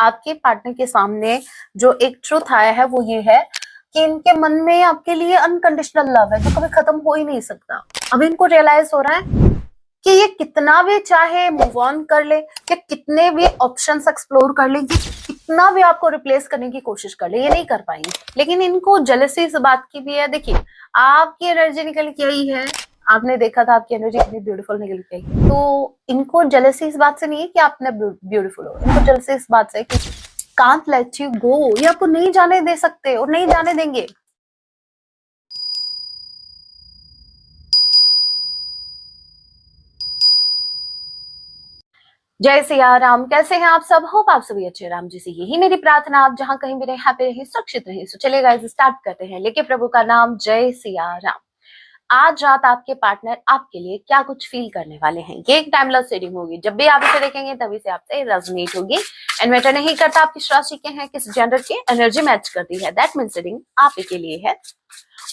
आपके पार्टनर के सामने जो एक ट्रुथ आया है वो ये है कि इनके मन में आपके लिए अनकंडीशनल लव है जो कभी खत्म हो ही नहीं सकता। अब इनको रियलाइज हो रहा है कि ये कितना भी चाहे मूव ऑन कर ले, या कितने भी ऑप्शंस एक्सप्लोर कर ले, ये कितना भी आपको रिप्लेस करने की कोशिश कर ले, ये नहीं कर पाएंगे। लेकिन इनको जेलसी इस बात की भी है। देखिए, आपकी एनर्जी निकल के आई है, आपने देखा था आपकी एनर्जी कितनी ब्यूटीफुल निकल के आई, तो इनको जेलसी इस बात से नहीं है कि आप ब्यूटीफुल हो, इनको जेलसी इस बात से कि कांट लेट यू गो, ये आपको नहीं जाने दे सकते और नहीं जाने देंगे। जय सिया राम। कैसे हैं आप सब? होप आप सभी अच्छे। राम जी से यही मेरी प्रार्थना, आप जहां कहीं भी रहे, हैप्पी रहे, सुरक्षित रहे। सो चलिए गाइस, स्टार्ट करते हैं। लेके प्रभु का नाम। जय सिया राम। आज रात आपके पार्टनर आपके लिए क्या कुछ फील करने वाले हैं, ये एक टाइमलेस रीडिंग होगी। जब भी आप इसे देखेंगे तभी से आपसे रेजोनेट होगी। एंड मैटर नहीं करता आप किस राशि के हैं, किस जेंडर के, एनर्जी मैच करती है, दैट मींस रीडिंग आप ही के लिए है।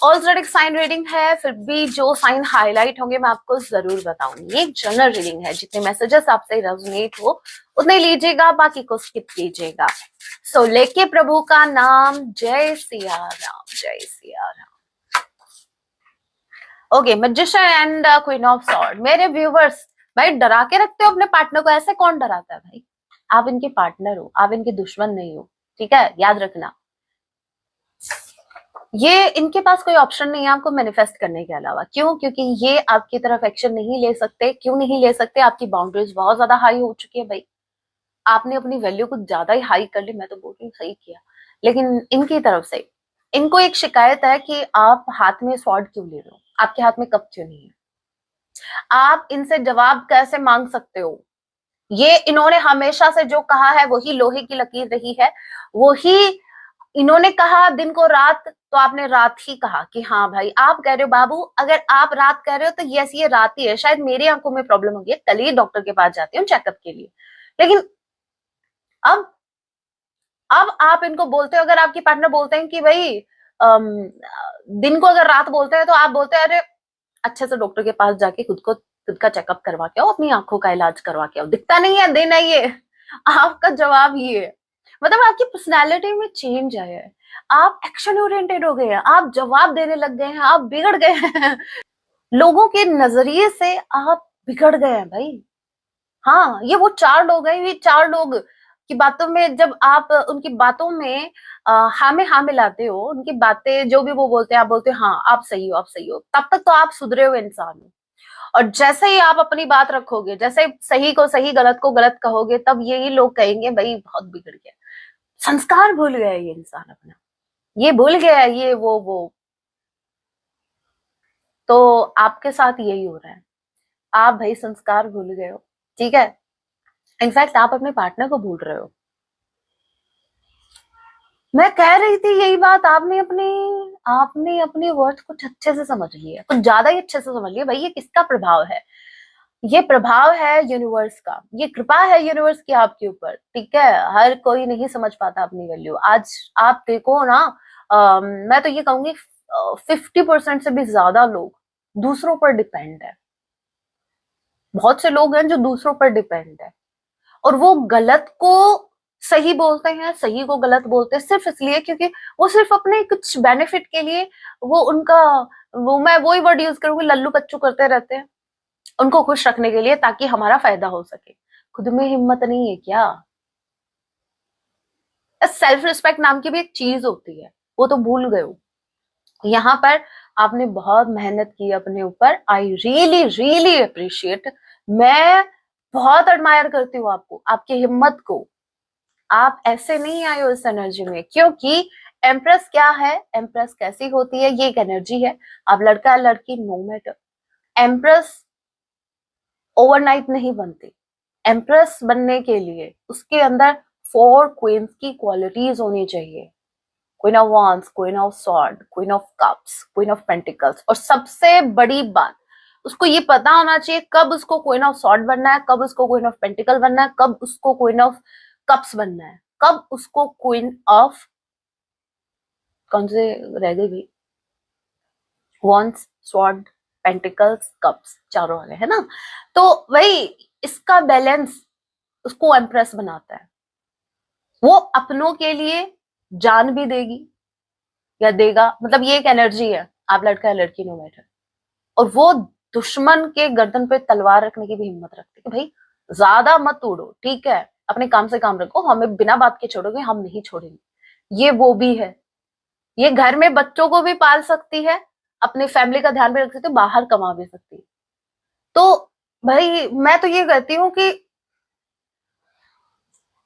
ऑलरेडी साइन रीडिंग है, फिर भी जो साइन हाईलाइट होंगे मैं आपको जरूर बताऊंगी। ये एक जनरल रीडिंग है, जितने मैसेजेस आपसे रेजोनेट हो उतने लीजिएगा, बाकी को स्किप कीजिएगा। सो लेके प्रभु का नाम। जय सिया राम। जय Siya Ram. Okay, magician and queen of sword. मेरे व्यूवर्स, भाई डरा के रखते हो अपने पार्टनर को, ऐसे कौन डराता है भाई? आप इनके पार्टनर हो, आप इनके दुश्मन नहीं हो, ठीक है, याद रखना। ये इनके पास कोई ऑप्शन नहीं है आपको मैनिफेस्ट करने के अलावा। क्यों? क्योंकि ये आपकी तरफ एक्शन नहीं ले सकते। क्यों नहीं ले सकते? आपकी बाउंड्रीज बहुत ज्यादा हाई हो चुकी है भाई। आपने अपनी वैल्यू कुछ ज्यादा ही हाई कर ली। मैं तो बोल रही हूँ सही किया, लेकिन इनकी तरफ से इनको एक शिकायत है कि आप हाथ में स्वॉर्ड क्यों ले रहे हो, आपके हाथ में कप क्यों नहीं है, आप इनसे जवाब कैसे मांग सकते हो। ये इन्होंने हमेशा से जो कहा है वही लोहे की लकीर रही है, वही इन्होंने कहा दिन को रात, तो आपने रात ही कहा कि हाँ भाई आप कह रहे हो बाबू, अगर आप रात कह रहे हो तो यस ये रात ही है, शायद मेरी आंखों में प्रॉब्लम होगी, कल ही डॉक्टर के पास जाती हूँ चेकअप के लिए। लेकिन अब अब आप इनको बोलते हो, अगर आपकी पार्टनर बोलते हैं कि भाई दिन को अगर रात बोलते हैं, तो आप बोलते हैं अरे अच्छे से डॉक्टर के पास जाके खुद का चेकअप करवा के आओ, अपनी आंखों का इलाज करवा के आओ, दिखता नहीं है दिन है ये। आपका जवाब ये है। मतलब आपकी पर्सनालिटी में चेंज आया है, आप एक्शन ओरिएंटेड हो गए हैं, आप जवाब देने लग गए हैं, आप बिगड़ गए हैं। लोगों के नजरिए से आप बिगड़ गए हैं भाई। हाँ, ये वो चार लोग हैं, ये चार लोग की बातों में जब आप उनकी बातों में हाँ मिलाते हो, उनकी बातें जो भी वो बोलते हैं आप बोलते हो हाँ आप सही हो, आप सही हो, तब तक तो आप सुधरे हुए इंसान हो। और जैसे ही आप अपनी बात रखोगे, जैसे सही को सही गलत को गलत कहोगे, तब यही लोग कहेंगे भाई बहुत बिगड़ गया, संस्कार भूल गया ये इंसान अपना, ये भूल गया ये वो। तो आपके साथ यही हो रहा है, आप भाई संस्कार भूल गए हो, ठीक है। इनफैक्ट आप अपने पार्टनर को भूल रहे हो। मैं कह रही थी यही बात, आपने अपनी वर्थ कुछ अच्छे से समझ लिया, कुछ ज्यादा ही अच्छे से समझ लिया भाई। ये किसका प्रभाव है? ये प्रभाव है यूनिवर्स का, ये कृपा है यूनिवर्स की आपके ऊपर, ठीक है। हर कोई नहीं समझ पाता अपनी वैल्यू। आज आप देखो ना, मैं तो ये कहूंगी 50% से भी ज्यादा लोग दूसरों पर डिपेंड है। बहुत से लोग हैं जो दूसरों पर डिपेंड है, और वो गलत को सही बोलते हैं, सही को गलत बोलते हैं, सिर्फ इसलिए क्योंकि वो सिर्फ अपने कुछ बेनिफिट के लिए, वो उनका, वो मैं वही वर्ड यूज करूंगी, लल्लू पच्चू करते रहते हैं उनको खुश रखने के लिए, ताकि हमारा फायदा हो सके। खुद में हिम्मत नहीं है क्या? सेल्फ रिस्पेक्ट नाम की भी एक चीज होती है, वो तो भूल गए हो। यहाँ पर आपने बहुत मेहनत की अपने ऊपर, आई रियली रियली अप्रिशिएट। मैं बहुत एडमायर करती हूँ आपको, आपकी हिम्मत को। आप ऐसे नहीं आए हो इस एनर्जी में, क्योंकि एम्प्रेस क्या है, एम्प्रेस कैसी होती है, ये एक एनर्जी है। आप लड़का लड़की नो मैटर, एम्प्रेस ओवरनाइट नहीं बनती। एम्प्रेस बनने के लिए उसके अंदर 4 क्वींस की क्वालिटीज होनी चाहिए। Queen of wands, queen of sword, queen of cups, queen of pentacles, और सबसे बड़ी बात, उसको ये पता होना चाहिए कब उसको क्वीन ऑफ सॉर्ड बनना है, कब उसको क्वीन ऑफ पेंटिकल बनना है, कब उसको क्वीन ऑफ कप्स बनना है, कब उसको क्वीन ऑफ, कौन से रह गई भाई, वॉन्स, स्वॉर्ड, पेंटिकल्स, कप्स, चारों वाले है ना। तो वही इसका बैलेंस उसको एम्प्रेस बनाता है। वो अपनों के लिए जान भी देगी या देगा, मतलब ये एक एनर्जी है, आप लड़का या लड़की नो मैटर। और वो दुश्मन के गर्दन पे तलवार रखने की भी हिम्मत रखती है कि भाई ज्यादा मत उड़ो, ठीक है, अपने काम से काम रखो, हमें बिना बात के छोड़ोगे, हम नहीं छोड़ेंगे। ये वो भी है, ये घर में बच्चों को भी पाल सकती है, अपनी फैमिली का ध्यान भी रख सकती है, बाहर कमा भी सकती है। तो भाई मैं तो ये कहती हूँ कि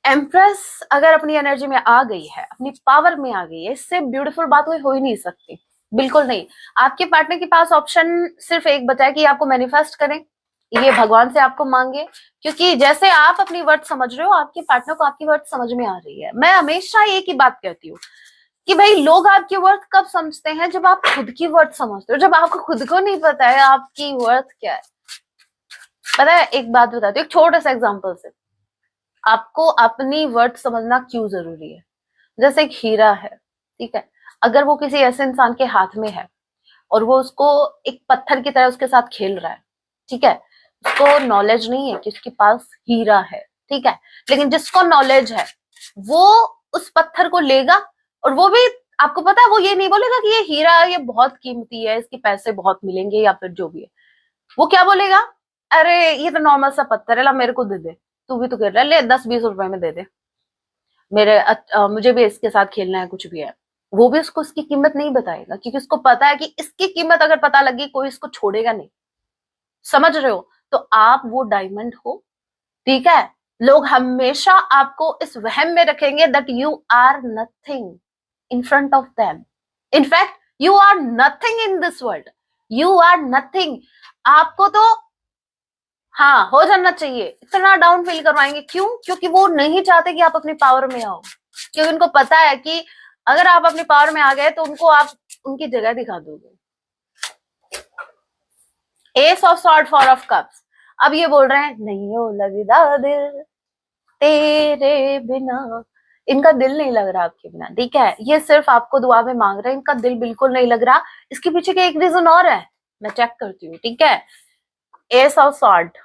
एम्प्रेस अगर अपनी एनर्जी में आ गई है, अपनी पावर में आ गई है, इससे ब्यूटीफुल बात कोई हो ही नहीं सकती, बिल्कुल नहीं। आपके पार्टनर के पास ऑप्शन सिर्फ एक बचा है कि आपको मैनिफेस्ट करें, ये भगवान से आपको मांगे, क्योंकि जैसे आप अपनी वर्थ समझ रहे हो, आपके पार्टनर को आपकी वर्थ समझ में आ रही है। मैं हमेशा एक ही बात कहती हूँ कि भाई लोग आपकी वर्थ कब समझते हैं, जब आप खुद की वर्थ समझते हो। जब आपको खुद को नहीं पता है आपकी वर्थ क्या है, पता है, एक बात बताती हूँ, एक छोटा सा एग्जाम्पल से, आपको अपनी वर्थ समझना क्यों जरूरी है। जैसे एक हीरा है, ठीक है, अगर वो किसी ऐसे इंसान के हाथ में है और वो उसको एक पत्थर की तरह उसके साथ खेल रहा है, ठीक है, उसको नॉलेज नहीं है कि उसके पास हीरा है, ठीक है, लेकिन जिसको नॉलेज है वो उस पत्थर को लेगा, और वो भी, आपको पता है, वो ये नहीं बोलेगा कि ये हीरा है, ये बहुत कीमती है, इसके पैसे बहुत मिलेंगे या फिर जो भी है। वो क्या बोलेगा, अरे ये तो नॉर्मल सा पत्थर है, ला मेरे को दे दे, तू भी तो खेल रहा है, ले 10-20 रुपए में दे दे, मुझे भी इसके साथ खेलना है, कुछ भी है। वो भी उसको उसकी कीमत नहीं बताएगा, क्योंकि उसको पता है कि इसकी कीमत अगर पता लगी कोई इसको छोड़ेगा नहीं। समझ रहे हो? तो आप वो डायमंड हो, ठीक है। लोग हमेशा आपको इस वहम में रखेंगे that you are nothing in front of them. In fact you are nothing in this world, you are nothing. आपको तो हाँ हो जाना चाहिए, इतना डाउन फील करवाएंगे, क्यों? क्योंकि वो नहीं चाहते कि आप अपनी पावर में आओ, क्योंकि उनको पता है कि अगर आप अपनी पावर में आ गए तो उनको आप उनकी जगह दिखा दोगे। S of sword, four of cups, अब ये बोल रहे हैं नहीं हो लगदा दिल तेरे बिना, इनका दिल नहीं लग रहा आपके बिना, ठीक है, ये सिर्फ आपको दुआ में मांग रहे हैं, इनका दिल बिल्कुल नहीं लग रहा। इसके पीछे का एक रीजन और है, मैं चेक करती हूँ, ठीक है। एस ऑफ सॉर्ड,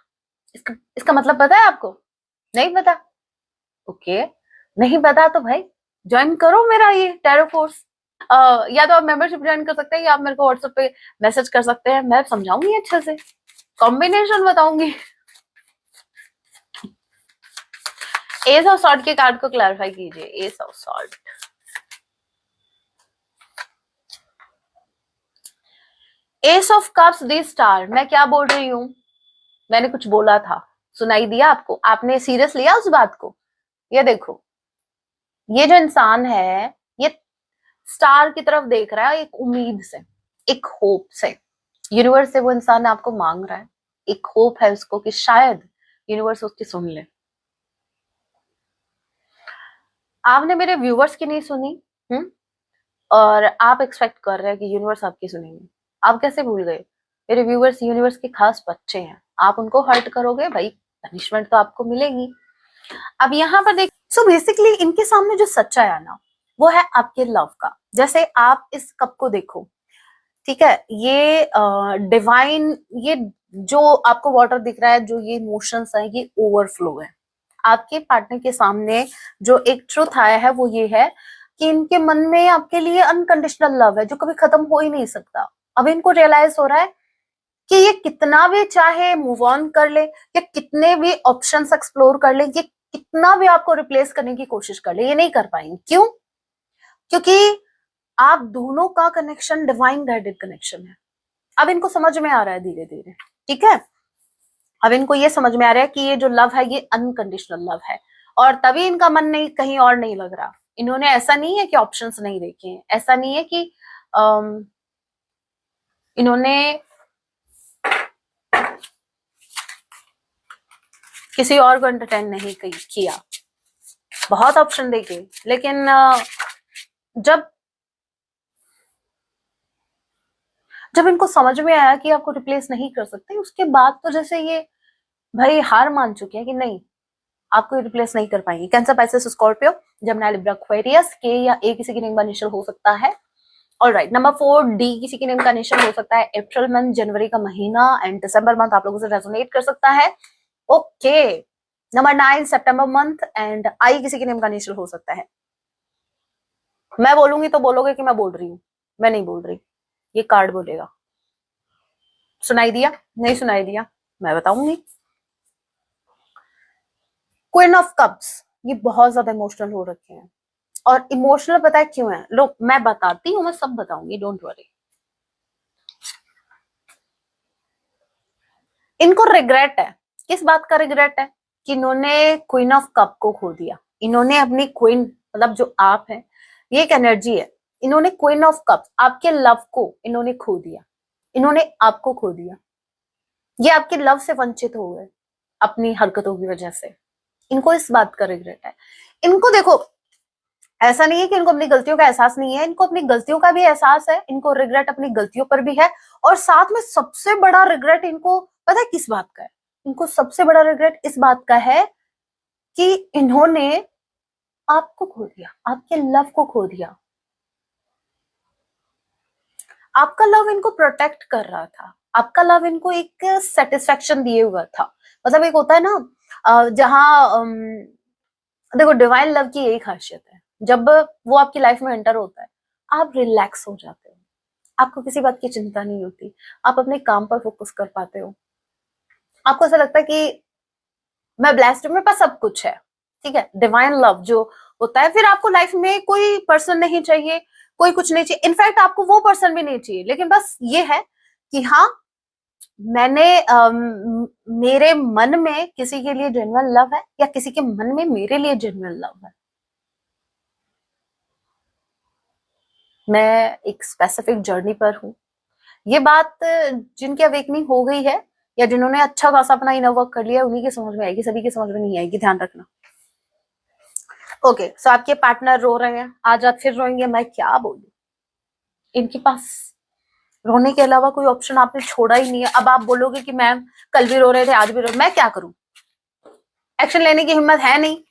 इसका मतलब पता है आपको? नहीं पता? ओके, नहीं पता तो भाई ज्वाइन करो मेरा ये टैरो कोर्स। या तो आप मेंबरशिप ज्वाइन कर सकते हैं, या आप मेरे को व्हाट्सएप पे मैसेज कर सकते हैं, मैं समझाऊंगी अच्छे से, कॉम्बिनेशन बताऊंगी। एस ऑफ सॉर्ड के कार्ड को क्लैरिफाई कीजिए। S of sword, S of cups, the star. मैं क्या बोल रही हूँ, मैंने कुछ बोला था, सुनाई दिया आपको? आपने सीरियस लिया उस बात को? ये देखो, ये जो इंसान है, ये स्टार की तरफ देख रहा है, एक उम्मीद से, एक होप से। यूनिवर्स से वो इंसान आपको मांग रहा है, एक होप है उसको कि शायद यूनिवर्स उसकी सुन ले। आपने मेरे व्यूवर्स की नहीं सुनी, और आप एक्सपेक्ट कर रहे हैं कि यूनिवर्स आपकी सुनेंगे। आप कैसे भूल गए? मेरे व्यूवर्स यूनिवर्स के खास बच्चे हैं, आप उनको हर्ट करोगे भाई, पनिशमेंट तो आपको मिलेगी। अब यहाँ पर देख, सो बेसिकली इनके सामने जो सच्चा है ना, वो है आपके लव का। जैसे आप इस कप को देखो, ठीक है, ये डिवाइन, ये जो आपको वाटर दिख रहा है, जो ये इमोशंस है, ये ओवरफ्लो है। आपके पार्टनर के सामने जो एक ट्रुथ आया है वो ये है कि इनके मन में आपके लिए अनकंडीशनल लव है, जो कभी खत्म हो ही नहीं सकता। अब इनको रियलाइज हो रहा है कि ये कितना भी चाहे मूव ऑन कर ले, या कितने भी ऑप्शंस एक्सप्लोर कर ले, ये कितना भी आपको रिप्लेस करने की कोशिश कर ले, ये नहीं कर पाएंगे। क्यों? क्योंकि आप दोनों का कनेक्शन डिवाइन गाइडेड कनेक्शन है। अब इनको समझ में आ रहा है धीरे धीरे, ठीक है। अब इनको ये समझ में आ रहा है कि ये जो लव है, ये अनकंडीशनल लव है, और तभी इनका मन नहीं, कहीं और नहीं लग रहा। इन्होंने, ऐसा नहीं है कि ऑप्शंस नहीं देखे हैं, ऐसा नहीं है कि इन्होंने किसी और को एंटरटेन नहीं किया, बहुत ऑप्शन देखे, लेकिन जब जब इनको समझ में आया कि आपको रिप्लेस नहीं कर सकते, उसके बाद तो जैसे ये भाई हार मान चुके हैं कि नहीं, आपको रिप्लेस नहीं कर पाएंगे। कैंसर, पाइसेस, स्कॉर्पियो, जमिनी, लिब्रा, एक्वेरियस, के या ए किसी की नेम का इनिशियल हो सकता है। ऑलराइट, नंबर 4, डी किसी की नेम का इनिशियल हो सकता है। अप्रैल मंथ, जनवरी का महीना एंड दिसंबर मंथ आप लोगों से रेजोनेट कर सकता है। Okay, number 9 September month and I किसी के नेम का इनिशियल हो सकता है। मैं बोलूंगी तो बोलोगे कि मैं बोल रही हूँ, मैं नहीं बोल रही, ये कार्ड बोलेगा। सुनाई दिया? नहीं सुनाई दिया? मैं बताऊंगी। क्वीन ऑफ कप्स, ये बहुत ज्यादा इमोशनल हो रखे हैं। और इमोशनल पता है क्यों है? लोग, मैं बताती हूँ, मैं सब बताऊंगी, डोंट वरी। इनको रिग्रेट है। किस बात का रिग्रेट है? कि इन्होंने क्वीन ऑफ कप को खो दिया। इन्होंने अपनी क्वीन, मतलब जो आप है, ये एक एनर्जी है। इन्होंने क्वीन ऑफ कप, आपके लव को इन्होंने खो दिया। इन्होंने आपको खो दिया। ये आपके लव से वंचित हो गए अपनी हरकतों की वजह से। इनको इस बात का रिग्रेट है। इनको देखो, ऐसा नहीं है कि इनको अपनी गलतियों का एहसास नहीं है, इनको अपनी गलतियों का भी एहसास है, इनको रिग्रेट अपनी गलतियों पर भी है। और साथ में सबसे बड़ा रिग्रेट इनको पता है किस बात का है? इनको सबसे बड़ा रिग्रेट इस बात का है कि इन्होंने आपको खो दिया, आपके लव को खो दिया। आपका लव इनको प्रोटेक्ट कर रहा था, आपका लव इनको एक सेटिस्फेक्शन दिए हुआ था। मतलब एक होता है ना, जहां देखो, डिवाइन लव की यही खासियत है, जब वो आपकी लाइफ में एंटर होता है, आप रिलैक्स हो जाते हो, आपको किसी बात की चिंता नहीं होती, आप अपने काम पर फोकस कर पाते हो। आपको ऐसा लगता है कि मैं ब्लेस्ड हूं, मेरे पास सब कुछ है। ठीक है, डिवाइन लव जो होता है, फिर आपको लाइफ में कोई पर्सन नहीं चाहिए, कोई कुछ नहीं चाहिए, इनफैक्ट आपको वो पर्सन भी नहीं चाहिए, लेकिन बस ये है कि हाँ, मैंने मेरे मन में किसी के लिए जेन्युइन लव है, या किसी के मन में मेरे लिए जेन्युइन लव है। मैं एक स्पेसिफिक जर्नी पर हूँ। ये बात जिनकी अवेकनिंग हो गई है, या जिन्होंने अच्छा खासा अपना इनर वर्क कर लिया है, उन्हीं की समझ में आएगी, सभी की समझ में नहीं आएगी, ध्यान रखना। ओके, सो आपके पार्टनर रो रहे हैं, आज आप फिर रोएंगे, मैं क्या बोलूं। इनके पास रोने के अलावा कोई ऑप्शन आपने छोड़ा ही नहीं है। अब आप बोलोगे कि मैम कल भी रो रहे थे, आज भी रो, मैं क्या करूं? एक्शन लेने की हिम्मत है नहीं,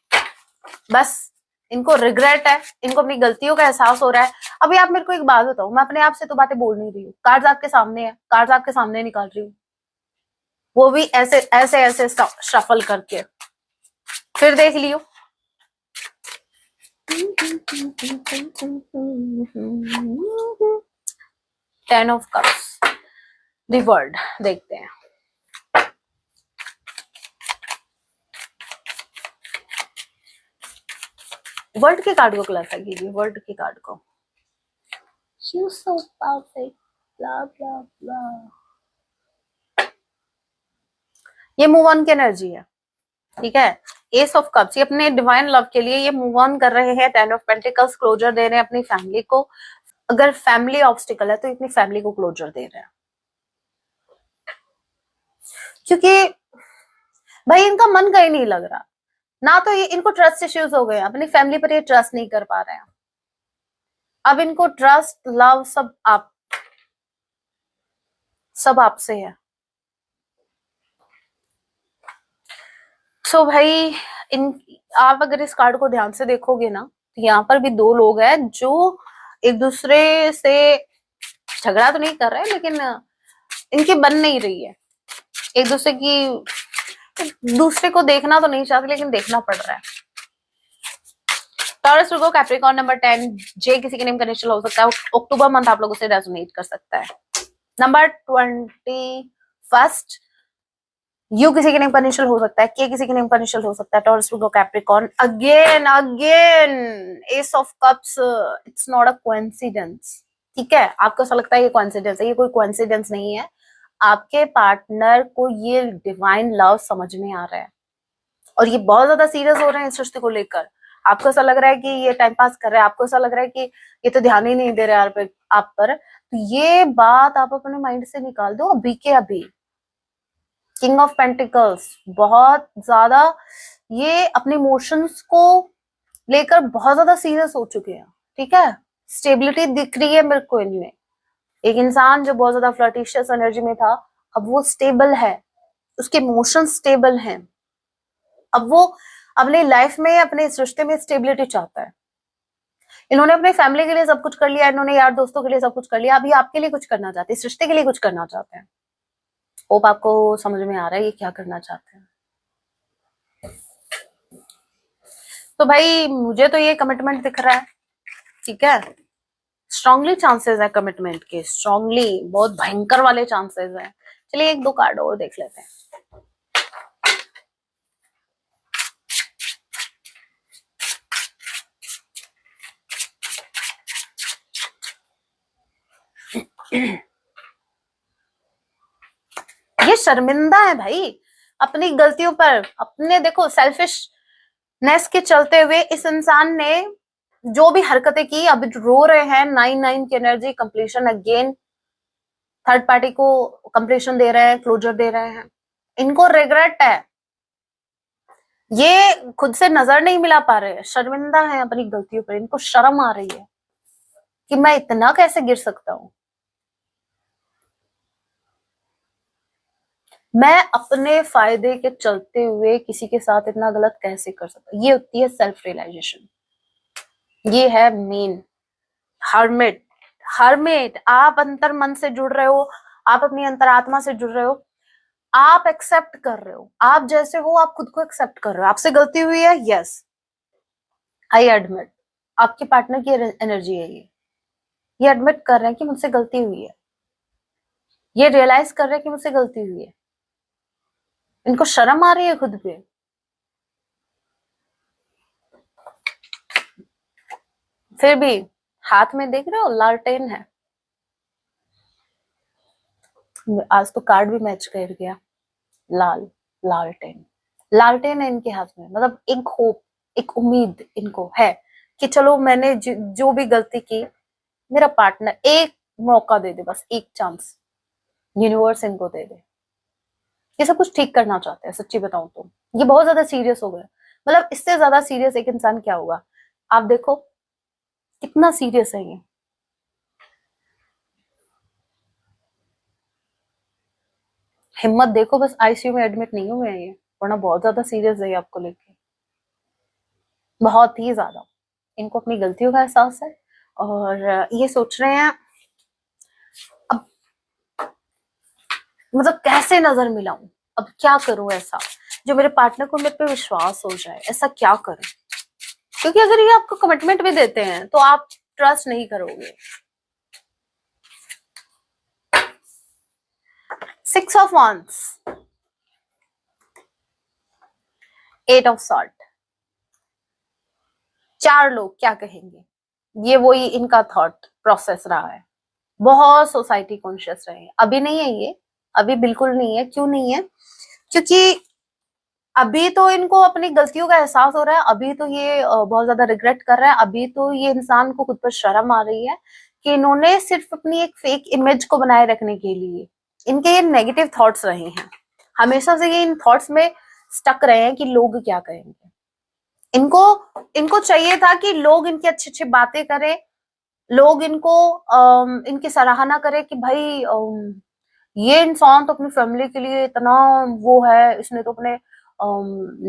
बस इनको रिग्रेट है, इनको अपनी गलतियों का एहसास हो रहा है। अभी आप मेरे को एक बात बताओ, मैं अपने आप से तो बातें बोल नहीं रही हूँ, कार्ड्स आपके सामने है, कार्ड्स आपके सामने निकाल रही हूँ, वो भी ऐसे ऐसे ऐसे शफल करके, फिर देख लियो। 10 ऑफ कप्स, द वर्ल्ड, देखते हैं। वर्ल्ड के कार्ड को क्लासिफाई कीजिए, वर्ल्ड के कार्ड को। You so perfect, blah blah blah. ये मूव ऑन की एनर्जी है, ठीक है। एस ऑफ कप्स, ये अपने डिवाइन लव के लिए ये मूव ऑन कर रहे हैं। 10 ऑफ पेंटिकल्स, क्लोजर दे रहे हैं अपनी फैमिली को। अगर फैमिली ऑब्स्टिकल है तो अपनी फैमिली को क्लोजर दे रहे हैं, क्योंकि भाई इनका मन कहीं नहीं लग रहा ना, तो ये इनको ट्रस्ट इश्यूज हो गए, अपनी फैमिली पर ये ट्रस्ट नहीं कर पा रहे हैं। अब इनको ट्रस्ट लव सब आपसे है। सो भाई, इन आप अगर इस कार्ड को ध्यान से देखोगे ना, तो यहाँ पर भी दो लोग हैं जो एक दूसरे से झगड़ा तो नहीं कर रहे, लेकिन इनकी बन नहीं रही है। एक दूसरे को देखना तो नहीं चाहते, लेकिन देखना पड़ रहा है। टॉरस, वर्गो, कैप्रिकॉर्न, नंबर 10, जे किसी के नेम का इनिशियल हो सकता है। अक्टूबर मंथ आप लोगों से रेजोनेट कर सकता है। नंबर 21, यू किसी के नेम का इनिशियल हो सकता है, के किसी के नेम का इनिशियल हो सकता है। Taurus, Virgo, Capricorn, again again S of cups, it's not a coincidence. ठीक है, आपको ऐसा लगता है ये कोइंसिडेंस है, ये कोई कोइंसिडेंस नहीं है। आपके पार्टनर को ये डिवाइन लव समझ में आ रहा है, और ये बहुत ज्यादा सीरियस हो रहे हैं इस रिश्ते को लेकर। आपको ऐसा लग रहा है कि ये टाइम पास कर रहा है, आपको ऐसा लग रहा है कि ये तो ध्यान ही नहीं दे रहा है आप पर, तो ये बात आप अपने माइंड से निकाल दो अभी के अभी। किंग ऑफ पेंटिकल्स, बहुत ज्यादा ये अपने इमोशंस को लेकर बहुत ज्यादा सीरियस हो चुके हैं। ठीक है, स्टेबिलिटी दिख रही है मेरे को इनमें। एक इंसान जो बहुत ज्यादा फ्लर्टिशियस एनर्जी में था, अब वो स्टेबल है, उसके इमोशन स्टेबल हैं। अब वो अपनी लाइफ में, अपने इस रिश्ते में स्टेबिलिटी चाहता है। इन्होंने अपने फैमिली के लिए सब कुछ कर लिया, इन्होंने यार दोस्तों के लिए सब कुछ कर लिया, अभी आपके लिए कुछ करना चाहते हैं, इस रिश्ते के लिए कुछ करना चाहते हैं। होप आपको समझ में आ रहा है ये क्या करना चाहते हैं। तो भाई मुझे तो ये कमिटमेंट दिख रहा है, ठीक है, स्ट्रांगली चांसेस है कमिटमेंट के, स्ट्रांगली बहुत भयंकर वाले चांसेस है। चलिए एक दो कार्ड और देख लेते हैं। ये शर्मिंदा है भाई अपनी गलतियों पर, अपने देखो सेल्फिशनेस के चलते हुए इस इंसान ने जो भी हरकतें की, अब रो रहे हैं। 9 की energy, completion again, third party को कंप्लीशन दे रहे हैं, क्लोजर दे रहे हैं। इनको रिग्रेट है, ये खुद से नजर नहीं मिला पा रहे हैं, शर्मिंदा है अपनी गलतियों पर, इनको शर्म आ रही है कि मैं इतना कैसे गिर सकता हूं, मैं अपने फायदे के चलते हुए किसी के साथ इतना गलत कैसे कर सकता हूं। ये होती है सेल्फ रियलाइजेशन, ये है मेन हर्मिट। हर्मिट, आप अंतर मन से जुड़ रहे हो, आप अपनी अंतरात्मा से जुड़ रहे हो, आप एक्सेप्ट कर रहे हो, आप जैसे हो आप खुद को एक्सेप्ट कर रहे हो। आपसे गलती हुई है, यस आई एडमिट, आपके पार्टनर की एनर्जी है ये एडमिट कर रहे हैं कि मुझसे गलती हुई है, ये रियलाइज कर रहे हैं कि मुझसे गलती हुई है, इनको शर्म आ रही है खुद पे। फिर भी हाथ में देख रहे हो लालटेन है, आज तो कार्ड भी मैच कर गया, लाल, लालटेन, लालटेन है इनके हाथ में, मतलब एक होप, एक उम्मीद इनको है कि चलो मैंने जो भी गलती की, मेरा पार्टनर एक मौका दे दे, बस एक चांस यूनिवर्स इनको दे दे। ये सब कुछ ठीक करना चाहते हैं, सच्ची बताऊं तो ये बहुत ज्यादा सीरियस हो गए, मतलब इससे ज्यादा सीरियस एक इंसान क्या होगा, आप देखो कितना सीरियस है ये। हिम्मत देखो, बस आईसीयू में एडमिट नहीं हुए हैं ये, वरना बहुत ज्यादा सीरियस है ये आपको लेके, बहुत ही ज्यादा। इनको अपनी गलतियों का एहसास है और ये सोच रहे हैं अब मतलब कैसे नजर मिलाऊं, अब क्या करूं ऐसा जो मेरे पार्टनर को मेरे पे विश्वास हो जाए, ऐसा क्या करूं, क्योंकि अगर ये आपको कमिटमेंट भी देते हैं तो आप ट्रस्ट नहीं करोगे। 6 of Wands, 8 of Swords, 4 लोग क्या कहेंगे, ये वही इनका थॉट प्रोसेस रहा है। बहुत सोसाइटी कॉन्शियस रहे हैं, अभी नहीं है ये, अभी बिल्कुल नहीं है। क्यों नहीं है, क्योंकि अभी तो इनको अपनी गलतियों का एहसास हो रहा है, अभी तो ये बहुत ज्यादा रिग्रेट कर रहा है, अभी तो ये इंसान को खुद पर शर्म आ रही है कि इन्होंने सिर्फ अपनी एक फेक इमेज को बनाए रखने के लिए इनके ये नेगेटिव थॉट्स रहे हैं, हमेशा से ये इन थॉट्स में स्टक रहे हैं कि लोग क्या कहेंगे। इनको इनको चाहिए था कि लोग इनकी अच्छी अच्छी बातें करें, लोग इनको इनकी सराहना करें कि भाई ये इंसान तो अपनी फैमिली के लिए इतना वो है, इसने तो अपने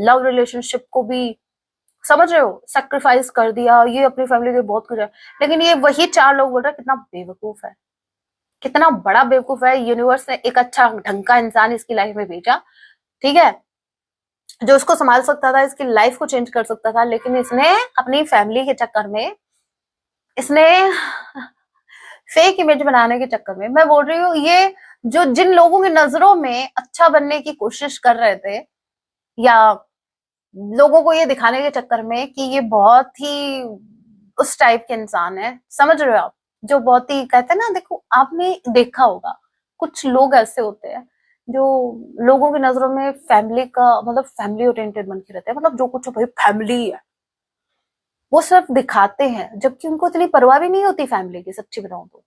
लव रिलेशनशिप को भी, समझ रहे हो, सेक्रीफाइस कर दिया, ये अपनी फैमिली के लिए बहुत कुछ है। लेकिन ये वही 4 लोग बोल रहे हैं कितना बेवकूफ है, कितना बड़ा बेवकूफ है। यूनिवर्स ने एक अच्छा ढंग का इंसान इसकी लाइफ में भेजा, ठीक है, जो उसको संभाल सकता था, इसकी लाइफ को चेंज कर सकता था, लेकिन इसने अपनी फैमिली के चक्कर में, इसने फेक इमेज बनाने के चक्कर में, मैं बोल रही हूँ ये जो जिन लोगों की नजरों में अच्छा बनने की कोशिश कर रहे थे, या लोगों को ये दिखाने के चक्कर में कि ये बहुत ही उस टाइप के इंसान है, समझ रहे हो आप, जो बहुत ही कहते हैं ना, देखो आपने देखा होगा कुछ लोग ऐसे होते हैं जो लोगों की नजरों में फैमिली का मतलब फैमिली ओरिएंटेड बन के रहते हैं, मतलब जो कुछ भाई फैमिली है वो सिर्फ दिखाते हैं, जबकि उनको इतनी परवाह भी नहीं होती फैमिली की, सच्ची बताऊं तो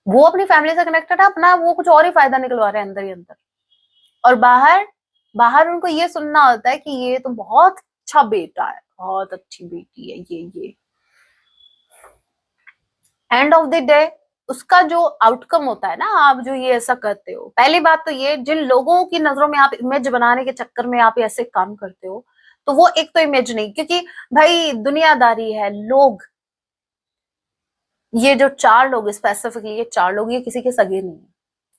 वो अपनी फैमिली से कनेक्टेड है, अपना वो कुछ और ही फायदा निकलवा रहे हैं अंदर ही अंदर, और बाहर बाहर उनको ये सुनना होता है कि ये तो बहुत अच्छा बेटा है, बहुत अच्छी बेटी है ये एंड ऑफ द डे उसका जो आउटकम होता है ना, आप जो ये ऐसा करते हो, पहली बात तो ये जिन लोगों की नजरों में आप इमेज बनाने के चक्कर में आप ऐसे काम करते हो, तो वो एक तो इमेज नहीं, क्योंकि भाई दुनियादारी है, लोग, ये जो 4 लोग स्पेसिफिकली, ये 4 लोग ये किसी के सगे नहीं है,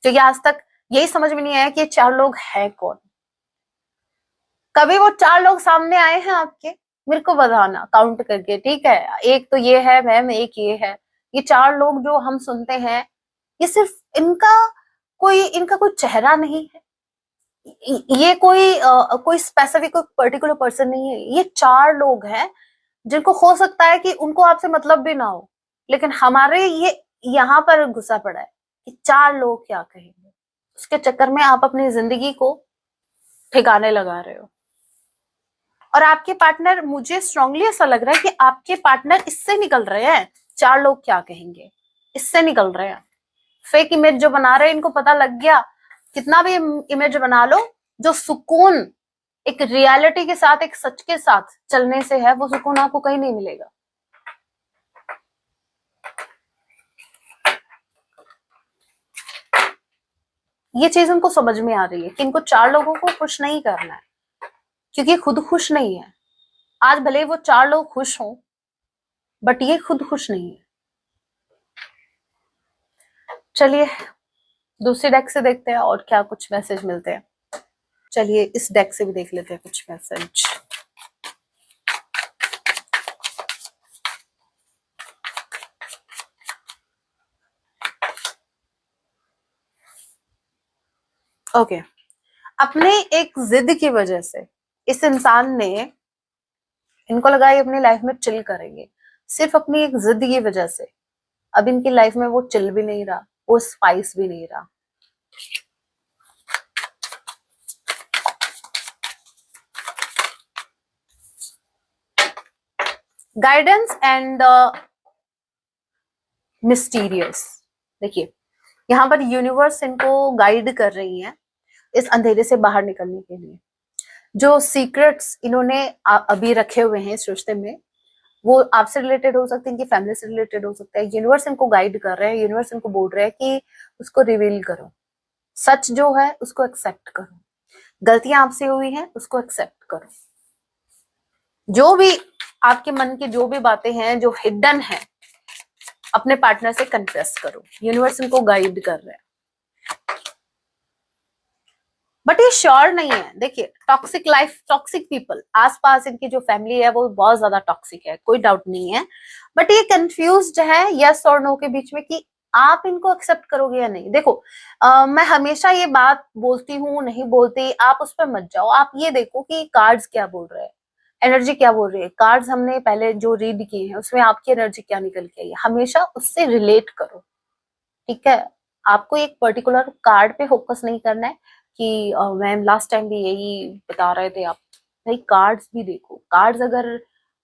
क्योंकि आज तक यही समझ में नहीं आया कि ये 4 लोग है कौन। कभी वो 4 लोग सामने आए हैं आपके, मेरे को बताना काउंट करके, ठीक है? एक तो ये है मैम, एक ये है, ये 4 लोग जो हम सुनते हैं, ये सिर्फ इनका कोई चेहरा नहीं है, ये कोई स्पेसिफिक कोई पर्टिकुलर पर्सन नहीं है, ये 4 लोग हैं जिनको हो सकता है कि उनको आपसे मतलब भी ना हो, लेकिन हमारे ये यहाँ पर घुसा पड़ा है कि 4 लोग क्या कहेंगे। उसके चक्कर में आप अपनी जिंदगी को ठिकाने लगा रहे हो। और आपके पार्टनर, मुझे स्ट्रांगली ऐसा लग रहा है कि आपके पार्टनर इससे निकल रहे हैं, 4 लोग क्या कहेंगे, इससे निकल रहे हैं। फेक इमेज जो बना रहे हैं, इनको पता लग गया, कितना भी इमेज बना लो, जो सुकून एक रियलिटी के साथ, एक सच के साथ चलने से है, वो सुकून आपको कहीं नहीं मिलेगा। ये चीज उनको समझ में आ रही है कि इनको 4 लोगों को खुश नहीं करना है, क्योंकि खुद खुश नहीं है। आज भले वो 4 लोग खुश हों, बट ये खुद खुश नहीं है। चलिए दूसरी डेक से देखते हैं और क्या कुछ मैसेज मिलते हैं। चलिए इस डेक से भी देख लेते हैं कुछ मैसेज। ओके, अपने एक जिद की वजह से इस इंसान ने, इनको लगा ये अपनी लाइफ में चिल करेंगे, सिर्फ अपनी एक जिद की वजह से अब इनकी लाइफ में वो चिल भी नहीं रहा, वो स्पाइस भी नहीं रहा। Guidance and mysterious. देखिए यहाँ पर यूनिवर्स इनको गाइड कर रही है इस अंधेरे से बाहर निकलने के लिए। जो सीक्रेट्स इन्होंने अभी रखे हुए हैं इस रिश्ते में, वो आपसे रिलेटेड हो सकते हैं, इनकी फैमिली से रिलेटेड हो सकता है। यूनिवर्स इनको गाइड कर रहे हैं, यूनिवर्स इनको बोल रहे हैं कि उसको रिवील करो, सच जो है उसको एक्सेप्ट करो, गलतियां आपसे हुई हैं उसको एक्सेप्ट करो, जो भी आपके मन की जो भी बातें हैं जो हिडन है, अपने पार्टनर से कन्फेस करो। यूनिवर्स इनको गाइड कर रहे हैं, बट ये श्योर नहीं है। देखिए टॉक्सिक लाइफ, टॉक्सिक पीपल, आसपास इनकी जो फैमिली है वो बहुत ज्यादा टॉक्सिक है, कोई डाउट नहीं है, बट ये कंफ्यूज्ड है यस और नो के बीच में कि आप इनको एक्सेप्ट करोगे या नहीं। देखो मैं हमेशा ये बात बोलती हूँ, नहीं बोलती, आप उस पर मत जाओ, आप ये देखो कि कार्ड्स क्या बोल रहे हैं, एनर्जी क्या बोल रही है। कार्ड्स हमने पहले जो रीड किए हैं उसमें आपकी एनर्जी क्या निकल के आई है, हमेशा उससे रिलेट करो, ठीक है? आपको एक पर्टिकुलर कार्ड पे फोकस नहीं करना है कि मैम लास्ट टाइम भी यही बता रहे थे आप। भाई कार्ड्स भी देखो, कार्ड्स अगर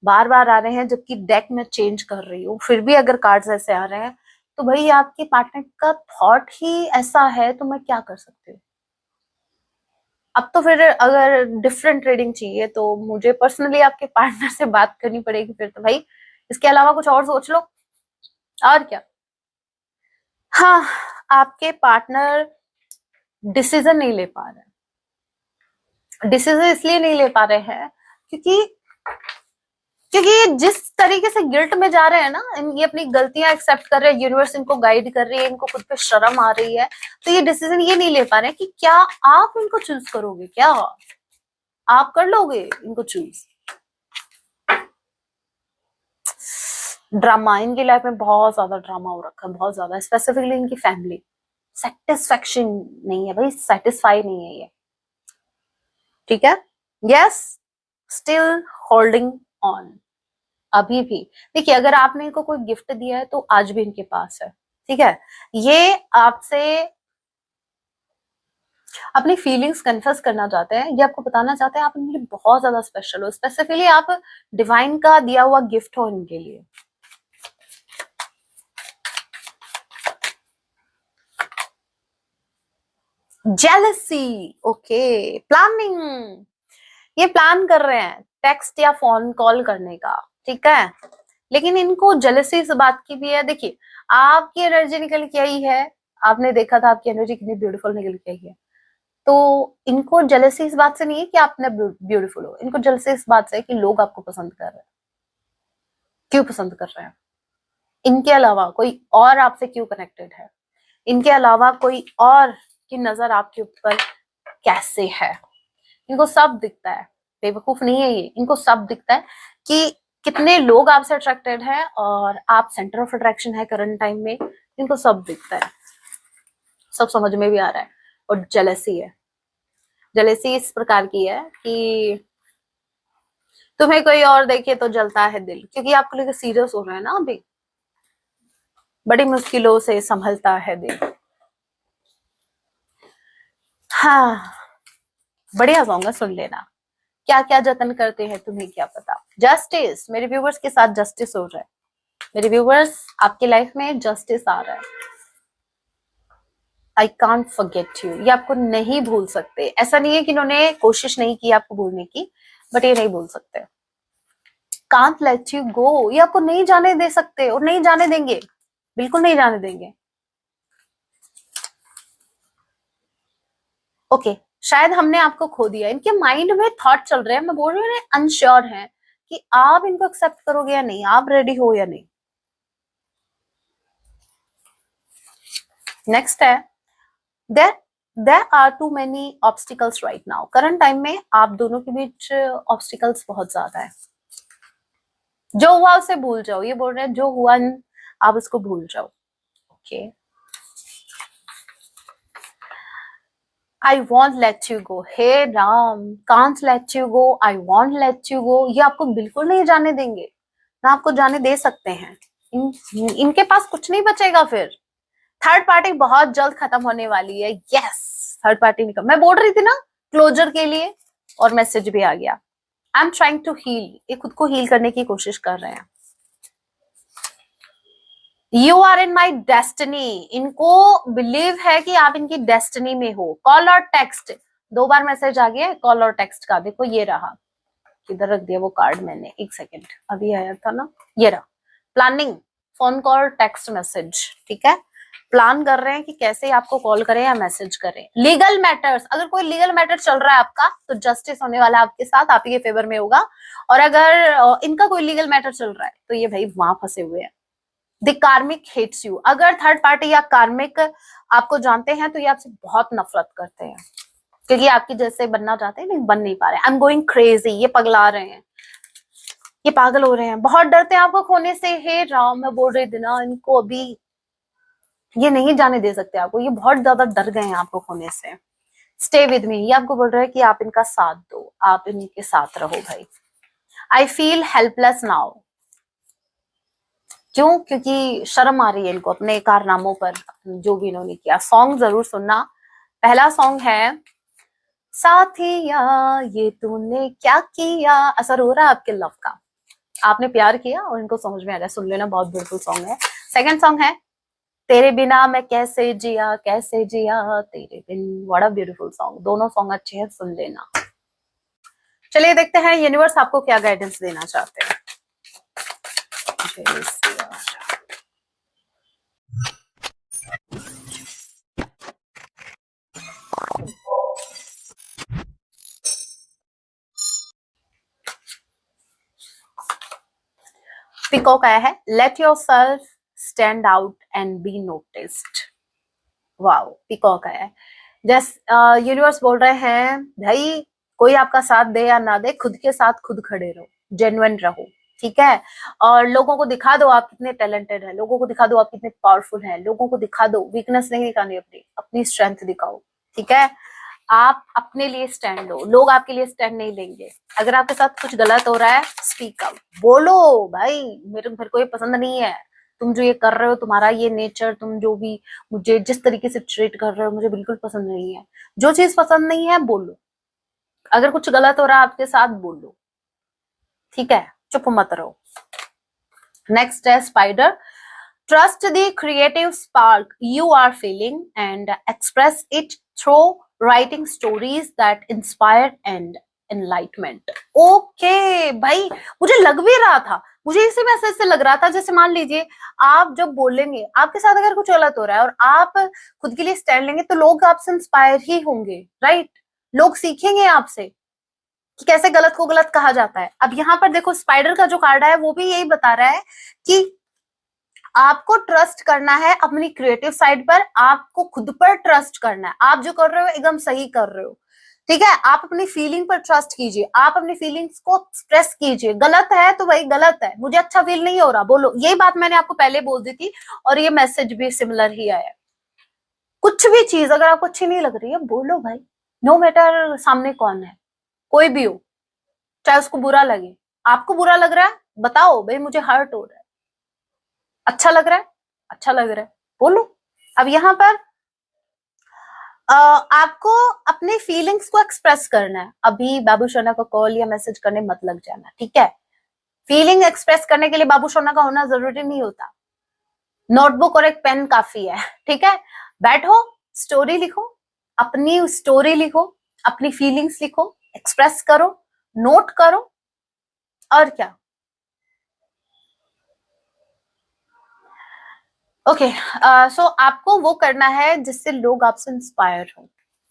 बार बार आ रहे हैं जबकि डेक में चेंज कर रही हूँ फिर भी अगर कार्ड्स ऐसे आ रहे हैं, तो भाई आपके पार्टनर का थॉट ही ऐसा है, तो मैं क्या कर सकती हूँ। अब तो फिर अगर डिफरेंट ट्रेडिंग चाहिए तो मुझे पर्सनली आपके पार्टनर से बात करनी पड़ेगी फिर तो भाई, इसके अलावा कुछ और सोच लो। और क्या, हाँ, आपके पार्टनर डिसीजन नहीं ले पा रहे। डिसीजन इसलिए नहीं ले पा रहे हैं क्योंकि ये जिस तरीके से गिल्ट में जा रहे हैं ना, ये अपनी गलतियां एक्सेप्ट कर रहे हैं, यूनिवर्स इनको गाइड कर रही है, इनको खुद पे शर्म आ रही है, तो ये डिसीजन ये नहीं ले पा रहे हैं कि क्या आप इनको चूज करोगे, क्या आप कर लोगे इनको चूज। ड्रामा, इनकी लाइफ में बहुत ज्यादा ड्रामा हो रखा है, बहुत ज्यादा, स्पेसिफिकली इनकी फैमिली सेटिस्फेक्शन नहीं है भाई, सेटिस्फाई नहीं है ये, ठीक है? यस, स्टिल होल्डिंग ऑन अभी भी। देखिए अगर आपने इनको कोई गिफ्ट दिया है तो आज भी इनके पास है, ठीक है? ये आपसे अपनी फीलिंग्स कन्फेस करना चाहते हैं, ये आपको बताना चाहते हैं आप इनके लिए बहुत ज्यादा स्पेशल हो, स्पेसिफिकली आप डिवाइन का दिया हुआ गिफ्ट हो इनके लिए। जेलसी, ओके, प्लानिंग, ये प्लान कर रहे हैं टेक्स्ट या फोन कॉल करने का, ठीक है? लेकिन इनको जेलसी इस बात की भी है। देखिए आपकी एनर्जी निकल के आई है, आपने देखा था आपकी एनर्जी कितनी ब्यूटीफुल निकल के आई है, तो इनको जेलसी इस बात से नहीं है कि आप ब्यूटीफुल हो, इनको जेलसी इस बात से है कि लोग आपको पसंद कर रहे हैं। क्यों पसंद कर रहे हैं? इनके अलावा कोई और आपसे क्यों कनेक्टेड है? इनके अलावा कोई और की नजर आपके ऊपर कैसे है? इनको सब दिखता है, बेवकूफ नहीं है ये, इनको सब दिखता है कि कितने लोग आपसे अट्रैक्टेड है और आप सेंटर ऑफ अट्रैक्शन है करंट टाइम में, इनको सब दिखता है, सब समझ में भी आ रहा है। और जेलसी है, जेलसी इस प्रकार की है कि तुम्हें कोई और देखे तो जलता है दिल, क्योंकि आपको लेकर सीरियस हो रहा है ना अभी, बड़ी मुश्किलों से संभलता है दिल। हाँ, बढ़िया सॉन्ग है, सुन लेना। क्या क्या जतन करते हैं तुम्हें क्या पता। जस्टिस, मेरे व्यूवर्स के साथ जस्टिस हो रहा है, मेरे व्यूवर्स आपकी लाइफ में जस्टिस आ रहा है। आई कांट फॉरगेट यू, ये आपको नहीं भूल सकते। ऐसा नहीं है कि इन्होंने कोशिश नहीं की आपको भूलने की, बट ये नहीं भूल सकते। कांट लेट यू गो, ये आपको नहीं जाने दे सकते और नहीं जाने देंगे, बिल्कुल नहीं जाने देंगे। ओके, शायद हमने आपको खो दिया। इनके माइंड में थॉट चल रहे हैं, मैं बोल रही हूँ अनश्योर है कि आप इनको एक्सेप्ट करोगे या नहीं, आप रेडी हो या नहीं। नेक्स्ट है there there are too many obstacles right now. Current time में आप दोनों के बीच ऑब्स्टिकल्स बहुत ज्यादा है। जो हुआ उसे भूल जाओ, ये बोल रहे हैं जो हुआ आप उसको भूल जाओ। Okay, I won't let you go, हे Ram, can't let you go, I won't let you go, ये आपको बिल्कुल नहीं जाने देंगे, ना आपको जाने दे सकते हैं। इनके पास कुछ नहीं बचेगा फिर। थर्ड पार्टी बहुत जल्द खत्म होने वाली है। यस, थर्ड पार्टी निकल, मैं बोल रही थी ना क्लोजर के लिए, और मैसेज भी आ गया। I am trying to heal, ये खुद को हील करने की कोशिश कर रहे हैं। You are in my destiny, इनको बिलीव है कि आप इनकी डेस्टिनी में हो। कॉल और टेक्स्ट, 2 बार मैसेज आ गया कॉल और टेक्स्ट का, देखो ये रहा, किधर रख दिया वो कार्ड मैंने, एक सेकेंड, अभी आया था ना, ये रहा। Planning, phone call, text message, ठीक है। प्लान कर रहे हैं कि कैसे आपको कॉल करें या मैसेज करें। लीगल मैटर्स, अगर कोई लीगल मैटर चल रहा है आपका तो जस्टिस होने वाला है आपके साथ, आप ही के फेवर में होगा। और अगर इनका कोई लीगल मैटर चल रहा है तो ये भाई वहां फंसे हुए हैं। द कार्मिक हेट्स यू, अगर थर्ड पार्टी या कार्मिक आपको जानते हैं तो ये आपसे बहुत नफरत करते हैं, क्योंकि आपकी जैसे बनना चाहते हैं लेकिन बन नहीं पा रहे। आई एम गोइंग क्रेजी, ये पगला रहे हैं, ये पागल हो रहे हैं, बहुत डरते हैं आपको खोने से। हे राम, मैं बोल रही थी ना इनको अभी ये नहीं जाने दे सकते आपको, ये बहुत ज्यादा डर गए हैं आपको खोने से। स्टे विद मी, ये आपको बोल रहा है कि आप इनका साथ दो, आप इनके साथ रहो भाई। आई फील हेल्पलेस नाउ, क्यों? क्योंकि शर्म आ रही है इनको अपने कारनामों पर, जो भी इन्होंने किया। सॉन्ग जरूर सुनना, पहला सॉन्ग है साथिया ये तूने क्या किया। असर हो रहा है आपके लव का, आपने प्यार किया और इनको समझ में आ गया, सुन लेना, बहुत ब्यूटीफुल सॉन्ग है। सेकंड सॉन्ग है तेरे बिना मैं कैसे जिया, कैसे जिया तेरे बिन, बड़ा ब्यूटीफुल सॉन्ग, दोनों सॉन्ग अच्छे हैं, सुन लेना। चलिए देखते हैं यूनिवर्स आपको क्या गाइडेंस देना चाहते हैं। पीकॉक आया है, let your self stand out and B noticed. Wow, peacock आया है। जैस यूनिवर्स बोल रहे हैं भाई कोई आपका साथ दे या ना दे, खुद के साथ खुद खड़े रहो, जेन्युइन रहो, ठीक है। और लोगों को दिखा दो आप कितने टैलेंटेड है, लोगों को दिखा दो आप कितने पावरफुल हैं, लोगों को दिखा दो, वीकनेस नहीं दिखानी, अपनी अपनी स्ट्रेंथ दिखाओ, ठीक है। आप अपने लिए स्टैंड लो, लोग आपके लिए स्टैंड नहीं लेंगे। अगर आपके साथ कुछ गलत हो रहा है, स्पीक आउट, बोलो भाई मेरे को ये पसंद नहीं है, तुम जो ये कर रहे हो, तुम्हारा ये नेचर, तुम जो भी मुझे जिस तरीके से ट्रीट कर रहे हो, मुझे बिल्कुल पसंद नहीं है। जो चीज पसंद नहीं है बोलो, अगर कुछ गलत हो रहा है आपके साथ बोलो, ठीक है, चुप मत रहो। नेक्स्ट है spider, trust the creative spark you are feeling and express it through writing stories that inspire and enlightenment। Okay भाई, मुझे लग भी रहा था, मुझे इसी मैसेज से लग रहा था, जैसे मान लीजिए आप जब बोलेंगे, आपके साथ अगर कुछ गलत हो रहा है और आप खुद के लिए स्टैंड लेंगे तो लोग आपसे इंस्पायर ही होंगे, राइट। लोग सीखेंगे आपसे कि कैसे गलत को गलत कहा जाता है। अब यहाँ पर देखो स्पाइडर का जो कार्ड है वो भी यही बता रहा है कि आपको ट्रस्ट करना है अपनी क्रिएटिव साइड पर, आपको खुद पर ट्रस्ट करना है, आप जो कर रहे हो एकदम सही कर रहे हो। ठीक है, आप अपनी फीलिंग पर ट्रस्ट कीजिए, आप अपनी फीलिंग्स को एक्सप्रेस कीजिए। गलत है तो वही गलत है, मुझे अच्छा फील नहीं हो रहा, बोलो। यही बात मैंने आपको पहले बोल दी थी और ये मैसेज भी सिमिलर ही आया। कुछ भी चीज अगर आपको अच्छी नहीं लग रही है, बोलो भाई। नो मैटर सामने कौन है, कोई भी हो, चाहे उसको बुरा लगे। आपको बुरा लग रहा है, बताओ भाई मुझे हर्ट हो रहा है। अच्छा लग रहा है, अच्छा लग रहा है, बोलो। अब यहाँ पर आपको अपनी फीलिंग्स को एक्सप्रेस करना है। अभी बाबू सोना को कॉल या मैसेज करने मत लग जाना, ठीक है। फीलिंग एक्सप्रेस करने के लिए बाबू सोना का होना जरूरी नहीं होता, नोटबुक और एक पेन काफी है, ठीक है। बैठो, स्टोरी लिखो, अपनी स्टोरी लिखो, अपनी फीलिंग्स लिखो, एक्सप्रेस करो, नोट करो, और क्या। ओके, सो आपको वो करना है जिससे लोग आपसे इंस्पायर हो,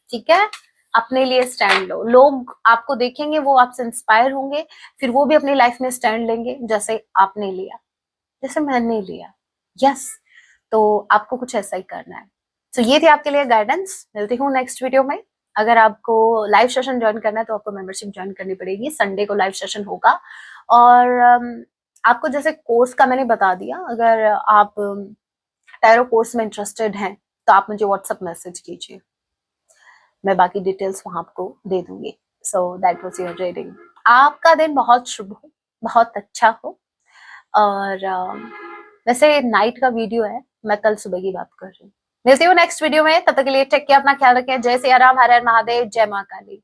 ठीक है। अपने लिए स्टैंड लो, लोग आपको देखेंगे, वो आपसे इंस्पायर होंगे, फिर वो भी अपनी लाइफ में स्टैंड लेंगे जैसे आपने लिया, जैसे मैंने लिया। यस, तो आपको कुछ ऐसा ही करना है। तो ये थी आपके लिए गाइडेंस। मिलती हूँ नेक्स्ट वीडियो में। अगर आपको लाइव सेशन ज्वाइन करना है तो आपको मेंबरशिप ज्वाइन करनी पड़ेगी। संडे को लाइव सेशन होगा। और आपको जैसे कोर्स का मैंने बता दिया, अगर आप टैरो कोर्स में इंटरेस्टेड हैं तो आप मुझे व्हाट्सएप मैसेज कीजिए, मैं बाकी डिटेल्स वहां आपको दे दूंगी। So that was your reading. आपका दिन बहुत शुभ हो, बहुत अच्छा हो। और वैसे नाइट का वीडियो है, मैं कल सुबह की बात कर रही हूँ। मिलती हूँ नेक्स्ट वीडियो में, तब तक के लिए टेक केयर, अपना ख्याल रखें। जय सिया राम, हर हर महादेव, जय माँ काली।